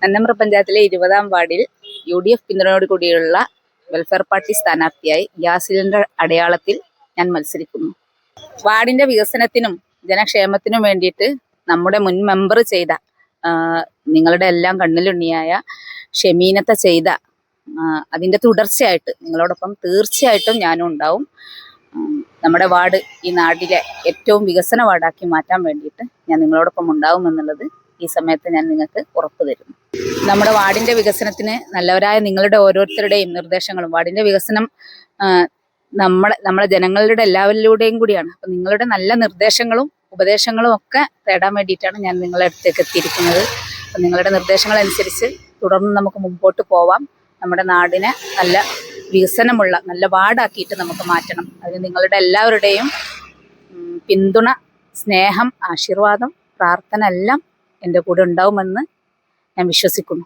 അന്നമ്പ്ര പഞ്ചായത്തിലെ 20-ാം വാർഡിൽ UDF പിന്തുണയോട് കൂടിയുള്ള വെൽഫെയർ പാർട്ടി സ്ഥാനാർത്ഥിയായി ഗ്യാസ് സിലിണ്ടർ അടയാളത്തിൽ ഞാൻ മത്സരിക്കുന്നു. വാർഡിന്റെ വികസനത്തിനും ജനക്ഷേമത്തിനും വേണ്ടിയിട്ട് നമ്മുടെ മുൻ മെമ്പർ ചെയ്ത നിങ്ങളുടെ എല്ലാം കണ്ണിലുണ്ണിയായ ഷെമീനത്തെ ചെയ്ത അതിൻ്റെ തുടർച്ചയായിട്ട് നിങ്ങളോടൊപ്പം തീർച്ചയായിട്ടും ഞാനും ഉണ്ടാവും. നമ്മുടെ വാർഡ് ഈ നാട്ടിലെ ഏറ്റവും വികസന വാർഡാക്കി മാറ്റാൻ വേണ്ടിയിട്ട് ഞാൻ നിങ്ങളോടൊപ്പം ഉണ്ടാവുമെന്നുള്ളത് ഈ സമയത്ത് ഞാൻ നിങ്ങൾക്ക് ഉറപ്പ് തരുന്നു. നമ്മുടെ വാർഡിൻ്റെ വികസനത്തിന് നല്ലവരായ നിങ്ങളുടെ ഓരോരുത്തരുടെയും നിർദ്ദേശങ്ങളും, വാർഡിൻ്റെ വികസനം നമ്മളെ ജനങ്ങളുടെ എല്ലാവരിലൂടെയും കൂടിയാണ്. അപ്പം നിങ്ങളുടെ നല്ല നിർദ്ദേശങ്ങളും ഉപദേശങ്ങളും ഒക്കെ തേടാൻ വേണ്ടിയിട്ടാണ് ഞാൻ നിങ്ങളുടെ അടുത്തേക്ക് എത്തിയിരിക്കുന്നത്. അപ്പം നിങ്ങളുടെ നിർദ്ദേശങ്ങളനുസരിച്ച് തുടർന്ന് നമുക്ക് മുമ്പോട്ട് പോവാം. നമ്മുടെ നാടിനെ നല്ല വികസനമുള്ള നല്ല വാർഡാക്കിയിട്ട് നമുക്ക് മാറ്റണം. അതിന് നിങ്ങളുടെ എല്ലാവരുടെയും പിന്തുണ, സ്നേഹം, ആശീർവാദം, പ്രാർത്ഥന എല്ലാം എൻ്റെ കൂടെ ഉണ്ടാവുമെന്ന് ഞാൻ വിശ്വസിക്കുന്നു.